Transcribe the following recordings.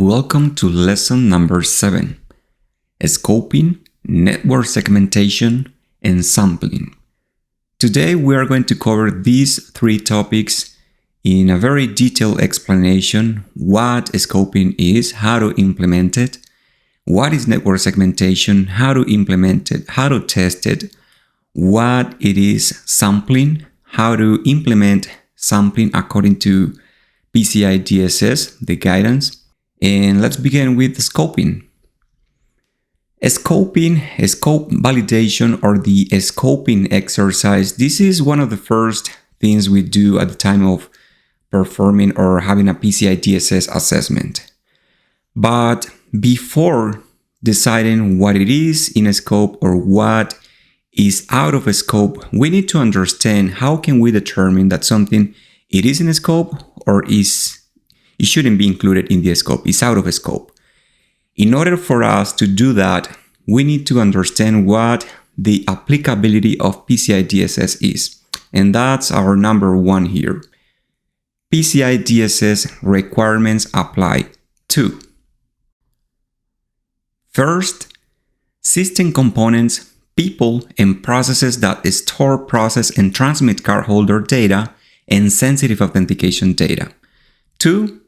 Welcome to lesson number 7, Scoping, Network Segmentation, and Sampling. Today we are going to cover these 3 topics in a very detailed explanation: what scoping is, how to implement it, what is network segmentation, how to implement it, how to test it, what it is sampling, how to implement sampling according to PCI-DSS, the guidance. And let's begin with the scoping. Scope validation, or the scoping exercise, this is one of the first things we do at the time of performing or having a PCI-DSS assessment. But before deciding what it is in a scope or what is out of a scope, we need to understand how can we determine that something it is in a scope or it shouldn't be included in the scope, it's out of a scope. In order for us to do that, we need to understand what the applicability of PCI-DSS is. And that's our number 1 here. PCI-DSS requirements apply to: first, system components, people, and processes that store, process, and transmit cardholder data and sensitive authentication data. 2,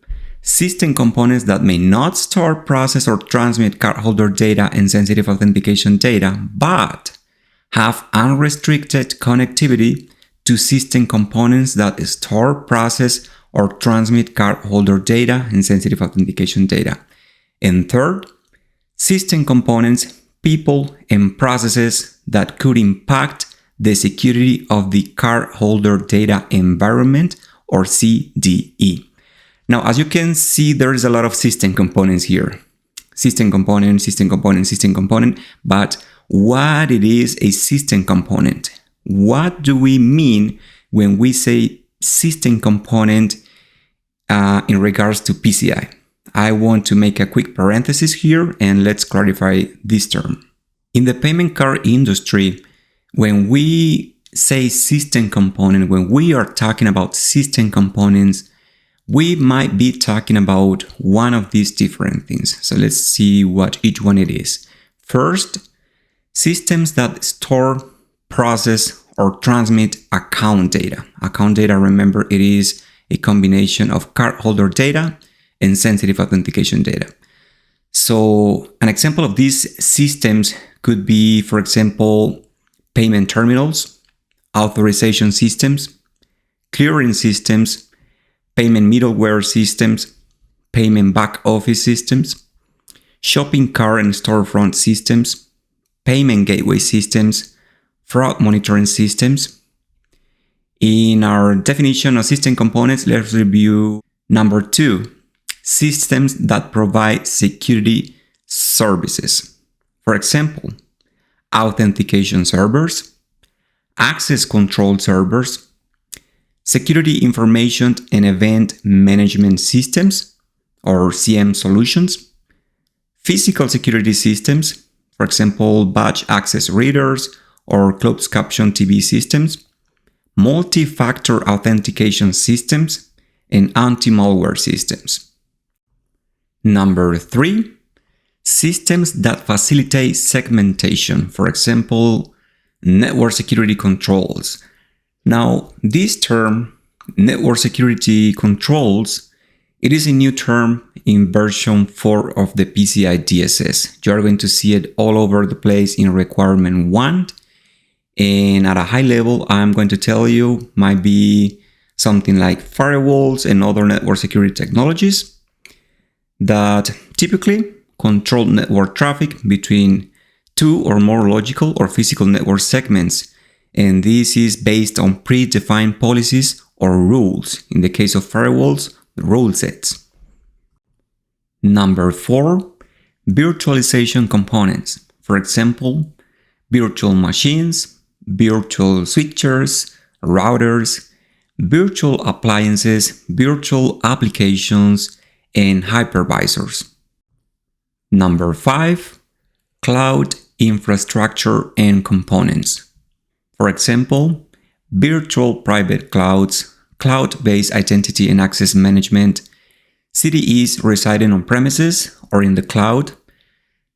system components that may not store, process, or transmit cardholder data and sensitive authentication data, but have unrestricted connectivity to system components that store, process, or transmit cardholder data and sensitive authentication data. And third, system components, people, and processes that could impact the security of the cardholder data environment, or CDE. Now, as you can see, there is a lot of system components here. System component, system component, system component. But what it is a system component? What do we mean when we say system component in regards to PCI? I want to make a quick parenthesis here and let's clarify this term. In the payment card industry, when we say system component, when we are talking about system components, we might be talking about one of these different things. So let's see what each one it is. First, systems that store, process, or transmit account data. Account data, remember, it is a combination of cardholder data and sensitive authentication data. So an example of these systems could be, for example, payment terminals, authorization systems, clearing systems, payment middleware systems, payment back office systems, shopping cart and storefront systems, payment gateway systems, fraud monitoring systems. In our definition of system components, let's review number 2, systems that provide security services. For example, authentication servers, access control servers, security information and event management systems, or CM solutions, physical security systems, for example, batch access readers or closed caption TV systems, multi-factor authentication systems, and anti-malware systems. Number 3, systems that facilitate segmentation, for example, network security controls. Now, this term, network security controls, it is a new term in version 4 of the PCI-DSS. You are going to see it all over the place in requirement 1. And at a high level, I'm going to tell you, might be something like firewalls and other network security technologies that typically control network traffic between 2 or more logical or physical network segments. And this is based on predefined policies or rules. In the case of firewalls, rule sets. Number 4, virtualization components. For example, virtual machines, virtual switchers, routers, virtual appliances, virtual applications, and hypervisors. Number 5, cloud infrastructure and components. For example, virtual private clouds, cloud-based identity and access management, CDEs residing on premises or in the cloud,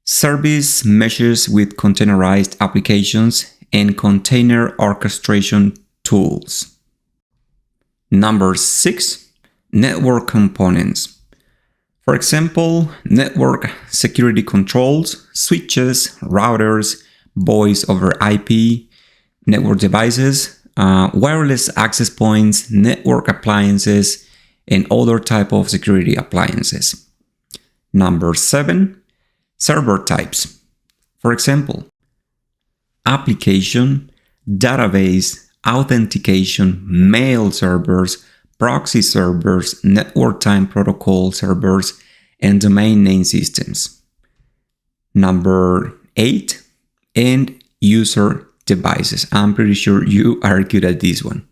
service meshes with containerized applications, and container orchestration tools. Number 6, network components. For example, network security controls, switches, routers, voice over IP, network devices, wireless access points, network appliances, and other type of security appliances. Number 7, server types. For example, application, database, authentication, mail servers, proxy servers, network time protocol servers, and domain name systems. Number 8, end user devices. I'm pretty sure you are good at this one.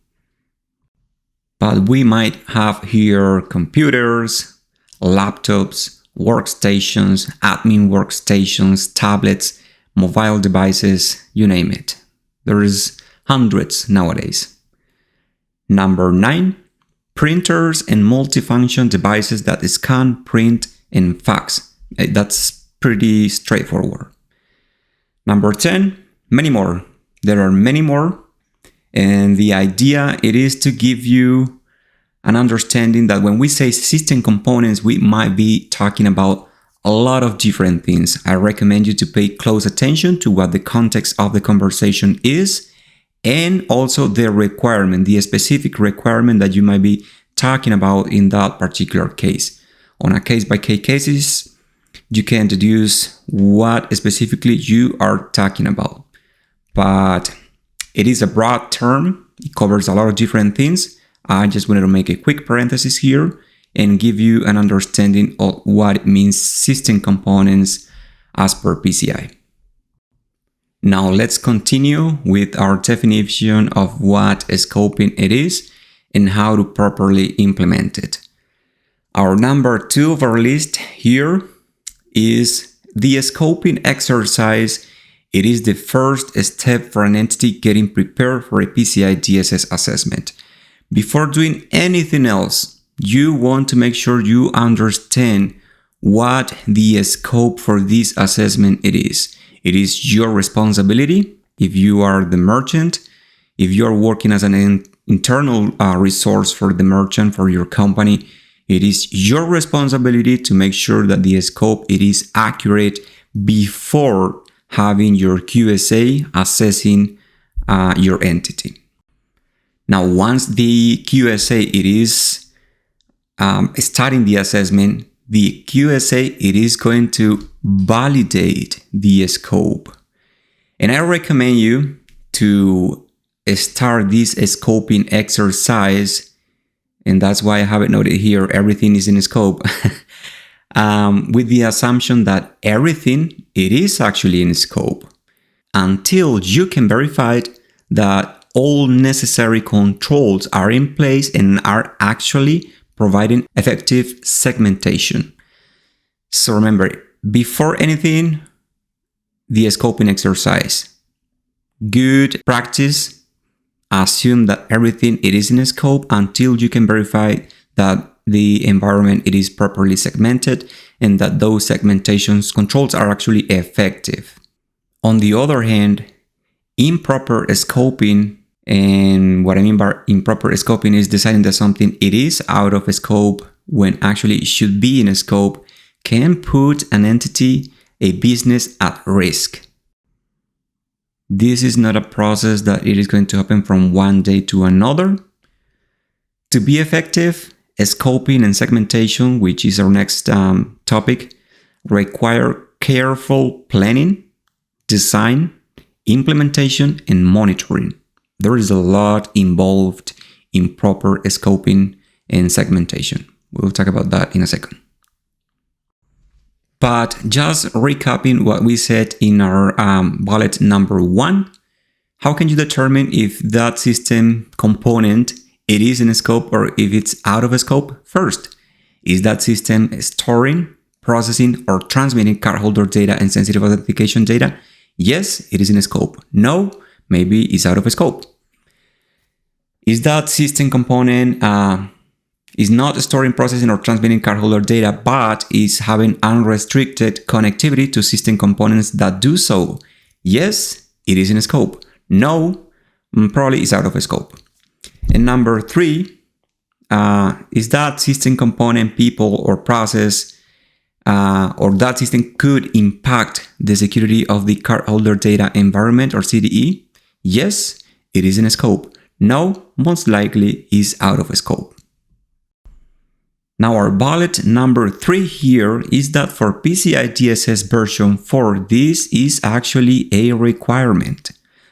But we might have here computers, laptops, workstations, admin workstations, tablets, mobile devices, you name it. There's hundreds nowadays. Number 9, printers and multifunction devices that scan, print, and fax. That's pretty straightforward. Number 10, many more. There are many more. And the idea it is to give you an understanding that when we say system components, we might be talking about a lot of different things. I recommend you to pay close attention to what the context of the conversation is, and also the requirement, the specific requirement that you might be talking about in that particular case. On a case-by-case cases, you can deduce what specifically you are talking about. But it is a broad term. It covers a lot of different things. I just wanted to make a quick parenthesis here and give you an understanding of what it means system components as per PCI. Now let's continue with our definition of what scoping it is and how to properly implement it. Our number 2 of our list here is the scoping exercise. It is the first step for an entity getting prepared for a PCI-DSS assessment. Before doing anything else, you want to make sure you understand what the scope for this assessment it is. It is your responsibility if you are the merchant, if you're working as an internal resource for the merchant, for your company, it is your responsibility to make sure that the scope it is accurate before having your QSA assessing your entity. Now, once the QSA it is starting the assessment, the QSA it is going to validate the scope. And I recommend you to start this scoping exercise, and that's why I have it noted here, everything is in scope, with the assumption that everything it is actually in scope until you can verify that all necessary controls are in place and are actually providing effective segmentation. So remember, before anything, the scoping exercise. Good practice, assume that everything it is in scope until you can verify that the environment it is properly segmented and that those segmentation controls are actually effective. On the other hand, improper scoping, and what I mean by improper scoping is deciding that something it is out of scope when actually it should be in scope, can put an entity, a business at risk. This is not a process that it is going to happen from one day to another. To be effective, scoping and segmentation, which is our next topic, require careful planning, design, implementation, and monitoring. There is a lot involved in proper scoping and segmentation. We'll talk about that in a second. But just recapping what we said in our bullet number 1, how can you determine if that system component it is in scope or if it's out of scope? First, is that system storing, processing, or transmitting cardholder data and sensitive authentication data? Yes, it is in scope. No, maybe it's out of scope. Is that system component is not storing, processing, or transmitting cardholder data, but is having unrestricted connectivity to system components that do so. Yes, it is in scope. No, probably is out of scope. And number 3 is that system component, people, or process, or that system could impact the security of the cardholder data environment or CDE. Yes, it is in scope. No, most likely is out of scope. Now our bullet number 3 here is that for PCI-DSS version 4, this is actually a requirement.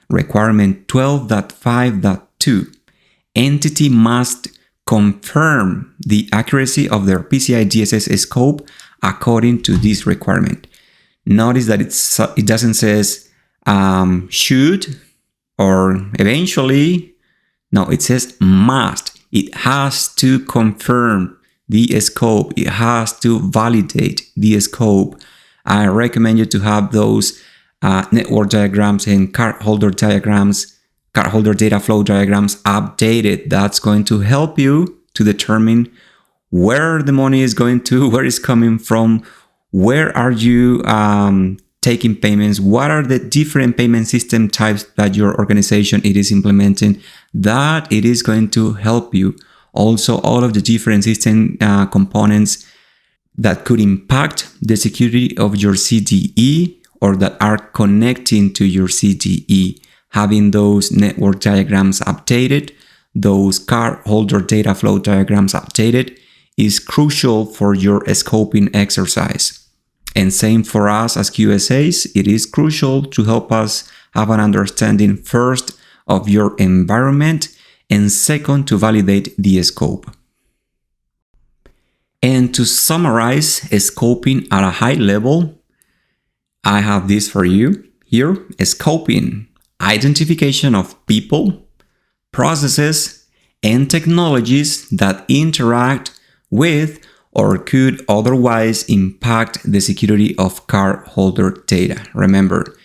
Requirement 12.5.2. Entity must confirm the accuracy of their PCI-DSS scope according to this requirement. Notice that it doesn't say should or eventually. No, it says must. It has to confirm the scope. It has to validate the scope. I recommend you to have those network diagrams and cardholder diagrams, cardholder data flow diagrams updated. That's going to help you to determine where the money is going to, where it's coming from, where are you taking payments, what are the different payment system types that your organization it is implementing. That it is going to help you. Also, all of the different system components that could impact the security of your CDE or that are connecting to your CDE. Having those network diagrams updated, those cardholder data flow diagrams updated is crucial for your scoping exercise. And same for us as QSAs, it is crucial to help us have an understanding first of your environment and second to validate the scope. And to summarize scoping at a high level, I have this for you here. Scoping: identification of people, processes, and technologies that interact with or could otherwise impact the security of cardholder data. Remember,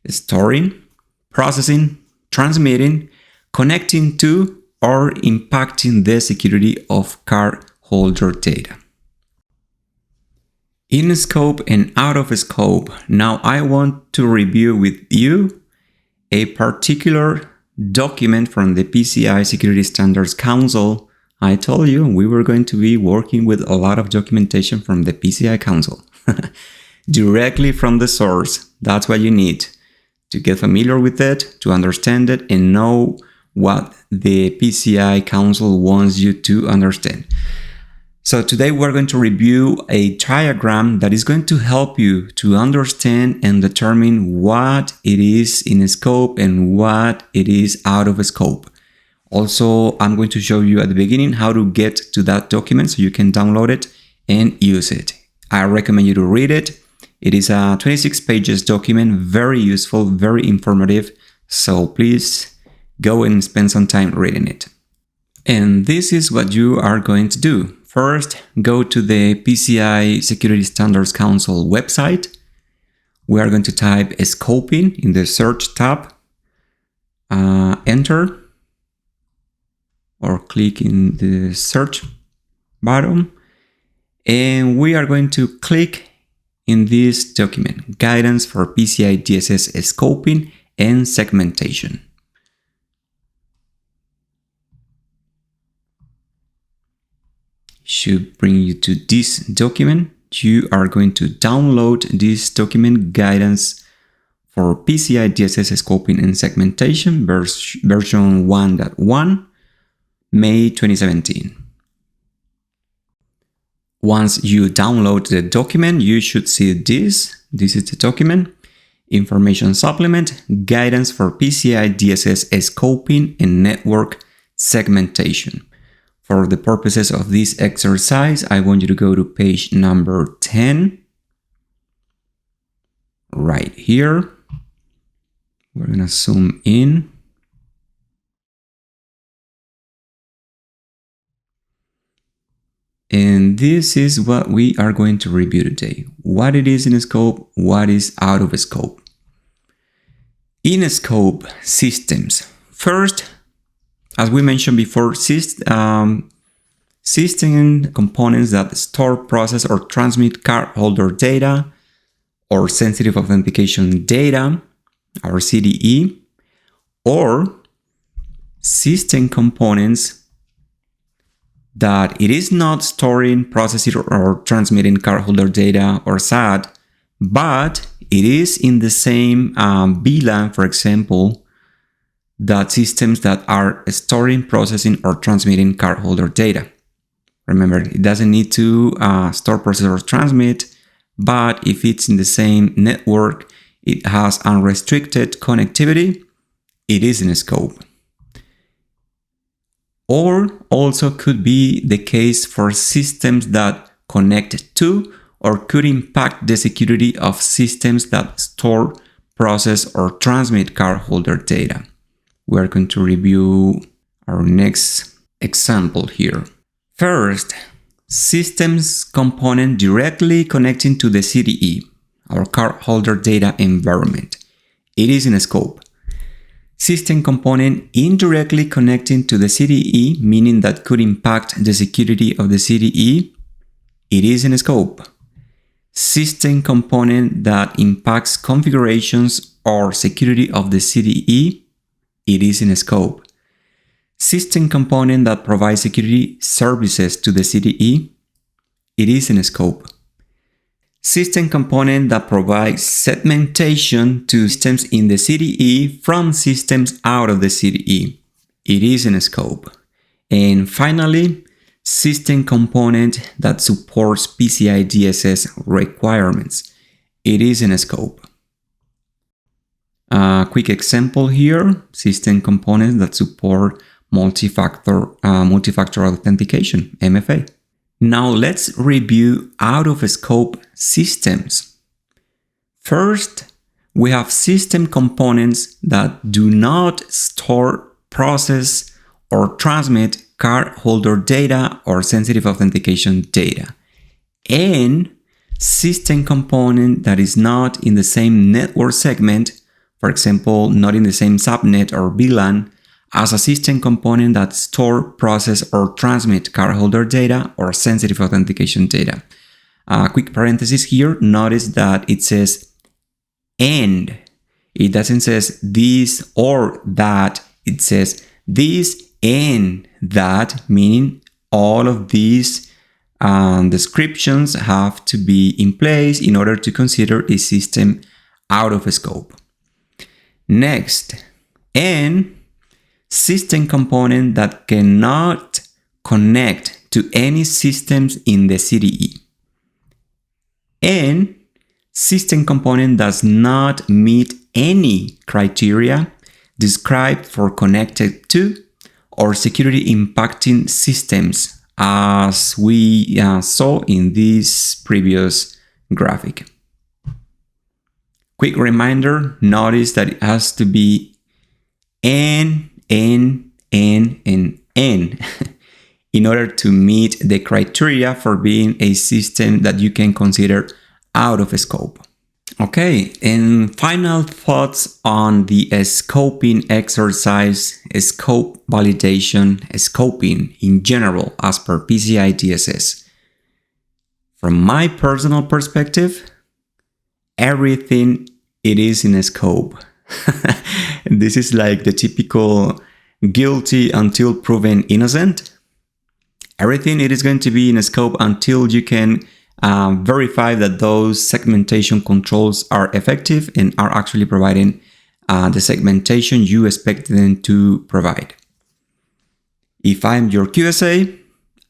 storing, processing, transmitting, connecting to, or impacting the security of cardholder data. In scope and out of scope, now I want to review with you a particular document from the PCI Security Standards Council. I told you we were going to be working with a lot of documentation from the PCI Council. Directly from the source. That's what you need to get familiar with it, to understand it, and know what the PCI Council wants you to understand. So today we're going to review a diagram that is going to help you to understand and determine what it is in scope and what it is out of scope. Also, I'm going to show you at the beginning how to get to that document so you can download it and use it. I recommend you to read it. It is a 26 pages document, very useful, very informative. So please go and spend some time reading it. And this is what you are going to do. First, go to the PCI Security Standards Council website. We are going to type scoping in the search tab, enter, or click in the search button. And we are going to click in this document, Guidance for PCI-DSS Scoping and Segmentation. Should bring you to this document. You are going to download this document, Guidance for PCI-DSS Scoping and Segmentation, version 1.1, May 2017. Once you download the document, you should see this. This is the document. Information Supplement, Guidance for PCI-DSS Scoping and Network Segmentation. For the purposes of this exercise, I want you to go to page number 10. Right here. We're going to zoom in. And this is what we are going to review today. What it is in scope, what is out of scope. In scope, systems. First, as we mentioned before, systems system components that store, process, or transmit cardholder data or sensitive authentication data, or CDE, or system components that it is not storing, processing, or transmitting cardholder data or SAT, but it is in the same VLAN, for example, that systems that are storing, processing, or transmitting cardholder data. Remember, it doesn't need to store, process, or transmit, but if it's in the same network, it has unrestricted connectivity, it is in scope. Or also could be the case for systems that connect to or could impact the security of systems that store, process, or transmit cardholder data. We're going to review our next example here. First, systems component directly connecting to the CDE, our cardholder data environment. It is in scope. System component indirectly connecting to the CDE, meaning that could impact the security of the CDE. It is in scope. System component that impacts configurations or security of the CDE. It is in scope. System component that provides security services to the CDE. It is in scope. System component that provides segmentation to systems in the CDE from systems out of the CDE. It is in scope. And finally, system component that supports PCI-DSS requirements. It is in scope. A quick example here, system components that support multi-factor authentication, MFA. Now let's review out-of-scope systems. First, we have system components that do not store, process, or transmit cardholder data or sensitive authentication data. And system component that is not in the same network segment, for example, not in the same subnet or VLAN, as a system component that store, process, or transmit cardholder data or sensitive authentication data. Quick parenthesis here, notice that it says and. It doesn't say this or that, it says this and that, meaning all of these descriptions have to be in place in order to consider a system out of scope. Next, and system component that cannot connect to any systems in the CDE. And system component does not meet any criteria described for connected to or security impacting systems, as we saw in this previous graphic. Quick reminder, notice that it has to be N in order to meet the criteria for being a system that you can consider out of scope. Okay, and final thoughts on the scoping exercise, scope validation, scoping in general as per PCI-DSS. From my personal perspective, everything it is in scope. This is like the typical guilty until proven innocent. Everything it is going to be in scope until you can verify that those segmentation controls are effective and are actually providing the segmentation you expect them to provide. If I'm your QSA,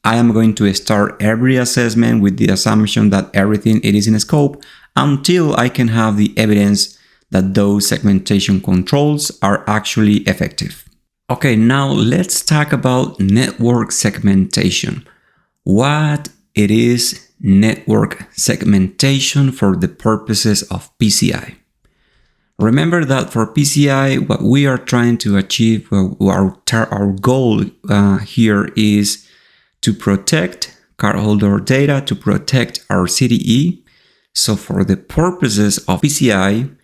I am going to start every assessment with the assumption that everything it is in scope until I can have the evidence that those segmentation controls are actually effective. Okay, now let's talk about network segmentation. What it is network segmentation for the purposes of PCI. Remember that for PCI, what we are trying to achieve, our goal here is to protect cardholder data, to protect our CDE. So for the purposes of PCI,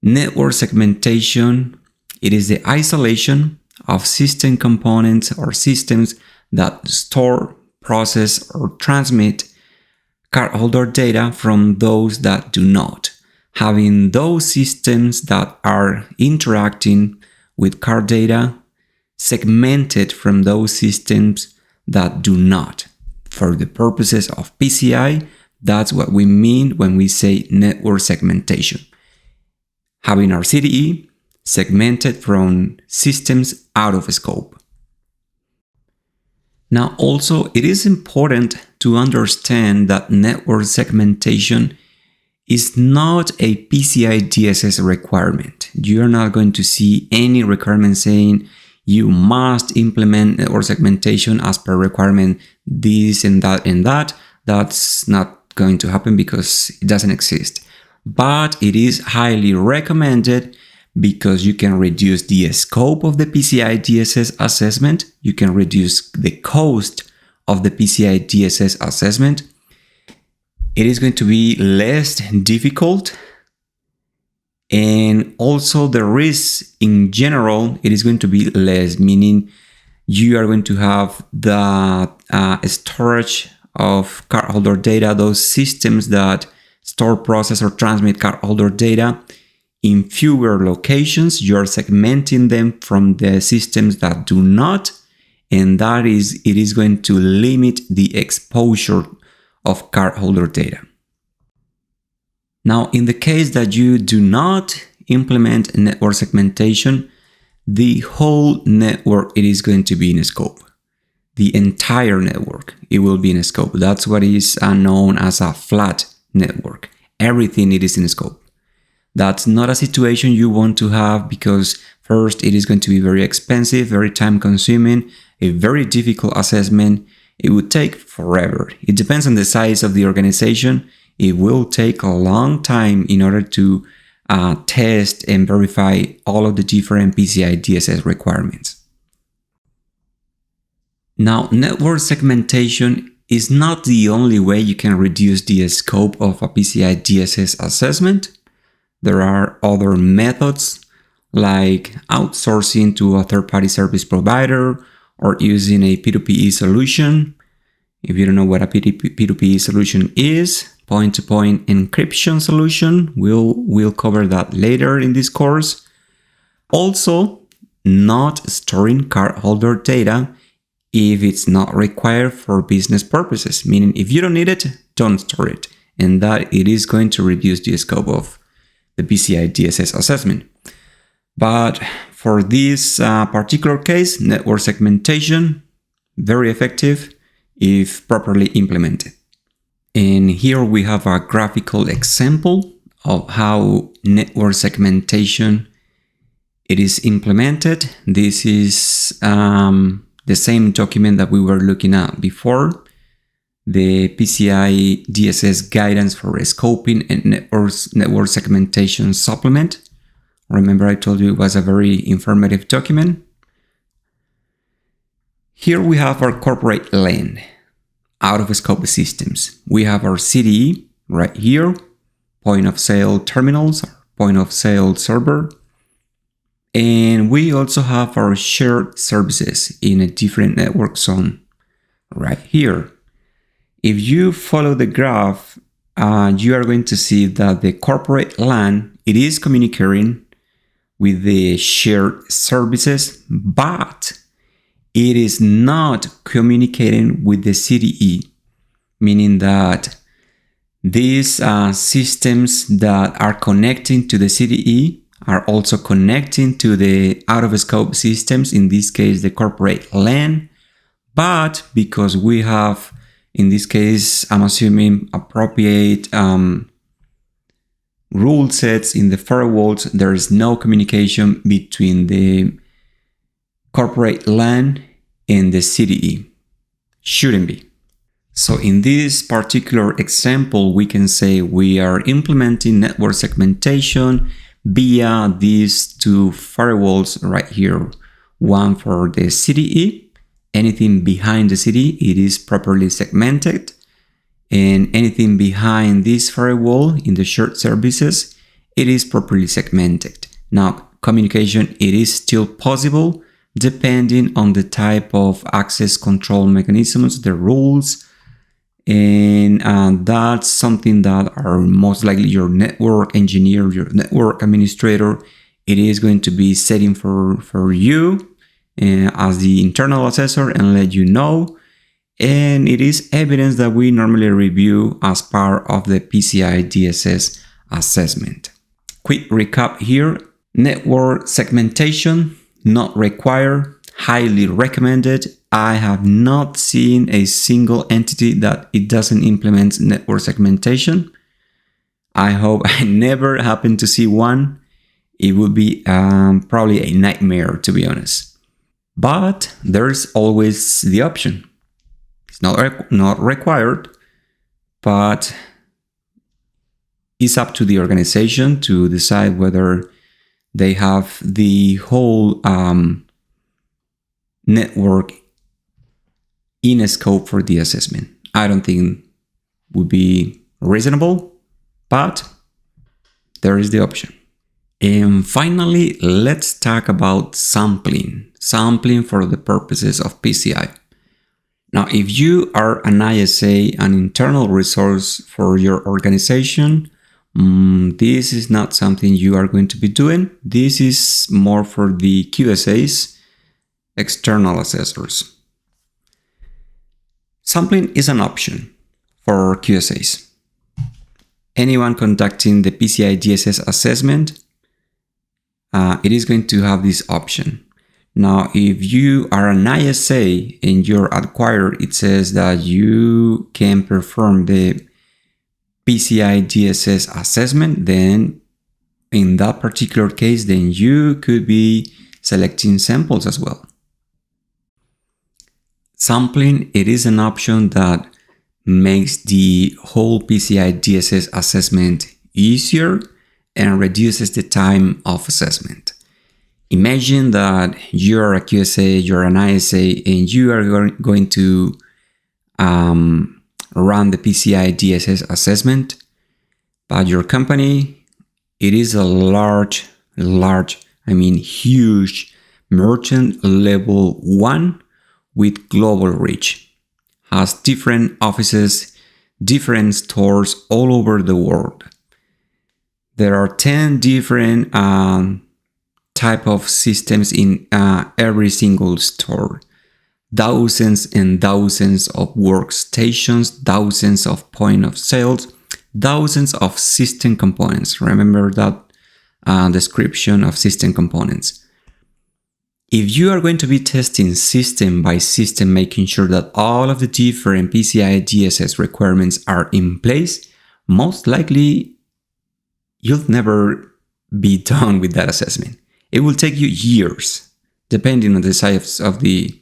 network segmentation, it is the isolation of system components or systems that store, process or transmit cardholder data from those that do not. Having those systems that are interacting with card data segmented from those systems that do not. For the purposes of PCI, that's what we mean when we say network segmentation. Having our CDE segmented from systems out of scope. Now, also, it is important to understand that network segmentation is not a PCI-DSS requirement. You're not going to see any requirement saying you must implement network segmentation as per requirement this and that and that. That's not going to happen because it doesn't exist. But it is highly recommended because you can reduce the scope of the PCI-DSS assessment. You can reduce the cost of the PCI-DSS assessment. It is going to be less difficult. And also the risk in general, it is going to be less, meaning you are going to have the storage of cardholder data, those systems that store, process, or transmit cardholder data in fewer locations. You're segmenting them from the systems that do not, and it is going to limit the exposure of cardholder data. Now, in the case that you do not implement network segmentation, the whole network, it is going to be in scope. The entire network, it will be in scope. That's what is known as a flat network. Everything, it is in scope. That's not a situation you want to have because first, it is going to be very expensive, very time consuming, a very difficult assessment. It would take forever. It depends on the size of the organization. It will take a long time in order to test and verify all of the different PCI-DSS requirements. Now, network segmentation is not the only way you can reduce the scope of a PCI-DSS assessment. There are other methods like outsourcing to a third-party service provider or using a P2P solution. If you don't know what a P2P solution is, point-to-point encryption solution, we'll cover that later in this course. Also, not storing cardholder data if it's not required for business purposes, meaning if you don't need it, don't store it. And that it is going to reduce the scope of the PCI-DSS assessment. But for this particular case, network segmentation, very effective if properly implemented. And here we have a graphical example of how network segmentation it is implemented. This is the same document that we were looking at before, the PCI-DSS guidance for scoping and network segmentation supplement. Remember, I told you it was a very informative document. Here we have our corporate LAN, out of scope systems. We have our CDE right here, point of sale terminals, point of sale server. And we also have our shared services in a different network zone right here. If you follow the graph, you are going to see that the corporate LAN, it is communicating with the shared services, but it is not communicating with the CDE, meaning that these systems that are connecting to the CDE are also connecting to the out-of-scope systems, in this case, the corporate LAN. But because we have, in this case, I'm assuming appropriate rule sets in the firewalls, there is no communication between the corporate LAN and the CDE. Shouldn't be. So in this particular example, we can say we are implementing network segmentation via these two firewalls right here. One for the CDE, anything behind the CDE, it is properly segmented. And anything behind this firewall in the shared services, it is properly segmented. Now, communication, it is still possible, depending on the type of access control mechanisms, the rules, and that's something that are most likely your network engineer, your network administrator, it is going to be setting for you as the internal assessor and let you know. And it is evidence that we normally review as part of the PCI-DSS assessment. Quick recap here. Network segmentation, not required, highly recommended. I have not seen a single entity that it doesn't implement network segmentation. I hope I never happen to see one. It would be probably a nightmare, to be honest. But there's always the option. It's not required, but it's up to the organization to decide whether they have the whole network in a scope for the assessment. I don't think it would be reasonable, but there is the option. And finally, let's talk about sampling for the purposes of PCI. Now, if you are an ISA, an internal resource for your organization, this is not something you are going to be doing. This is more for the QSAs, external assessors. Sampling is an option for QSAs. Anyone conducting the PCI-DSS assessment, it is going to have this option. Now, if you are an ISA and you're acquired, it says that you can perform the PCI-DSS assessment, then in that particular case, then you could be selecting samples as well. Sampling, it is an option that makes the whole PCI-DSS assessment easier and reduces the time of assessment. Imagine that you're a QSA, you're an ISA, and you are going to run the PCI-DSS assessment, but your company, it is a huge merchant level 1 with global reach, has different offices, different stores all over the world. There are 10 different type of systems in every single store. Thousands and thousands of workstations, thousands of point of sales, thousands of system components. Remember that description of system components. If you are going to be testing system by system, making sure that all of the different PCI-DSS requirements are in place, most likely you'll never be done with that assessment. It will take you years, depending on the size of the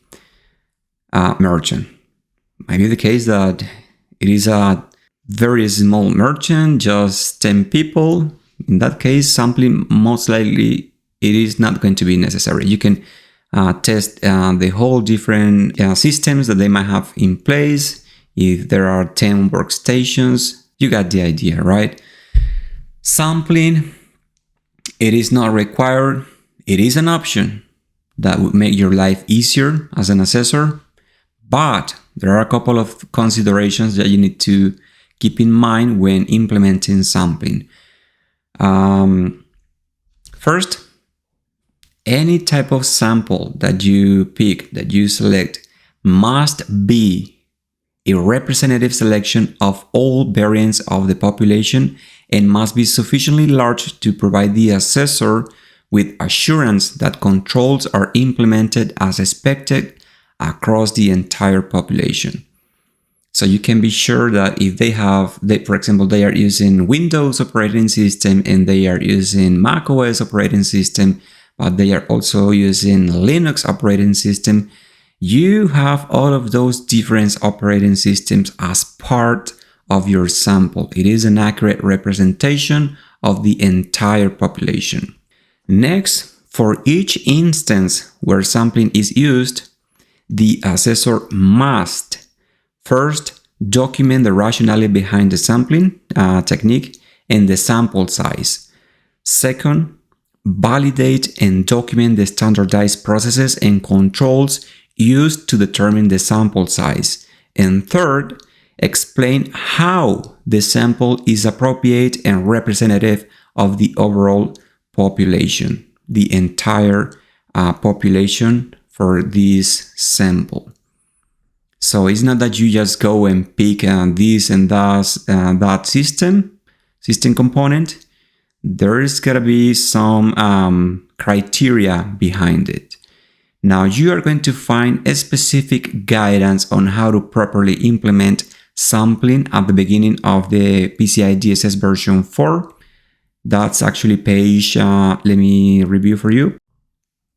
merchant. Might be the case that it is a very small merchant, just 10 people. In that case, sampling most likely it is not going to be necessary. You can test the whole different systems that they might have in place. If there are 10 workstations, you got the idea, right? Sampling, it is not required. It is an option that would make your life easier as an assessor. But there are a couple of considerations that you need to keep in mind when implementing sampling. First, any type of sample that you pick, that you select, must be a representative selection of all variants of the population and must be sufficiently large to provide the assessor with assurance that controls are implemented as expected across the entire population. So you can be sure that if for example, they are using Windows operating system and they are using Mac OS operating system, but they are also using Linux operating system, you have all of those different operating systems as part of your sample. It is an accurate representation of the entire population. Next, for each instance where sampling is used, the assessor must first document the rationale behind the sampling technique and the sample size. Second, validate and document the standardized processes and controls used to determine the sample size. And third, explain how the sample is appropriate and representative of the overall population, the entire population for this sample. So it's not that you just go and pick this and that system component. There is gotta be some criteria behind it. Now you are going to find a specific guidance on how to properly implement sampling at the beginning of the PCI-DSS version 4. That's actually page, let me review for you,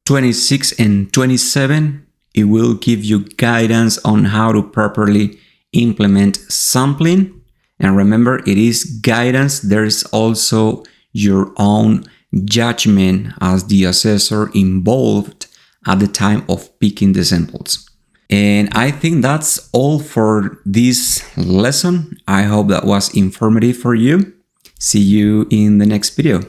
26 and 27. It will give you guidance on how to properly implement sampling. And remember, it is guidance. There's also your own judgment as the assessor involved at the time of picking the samples. And I think that's all for this lesson. I hope that was informative for you. See you in the next video.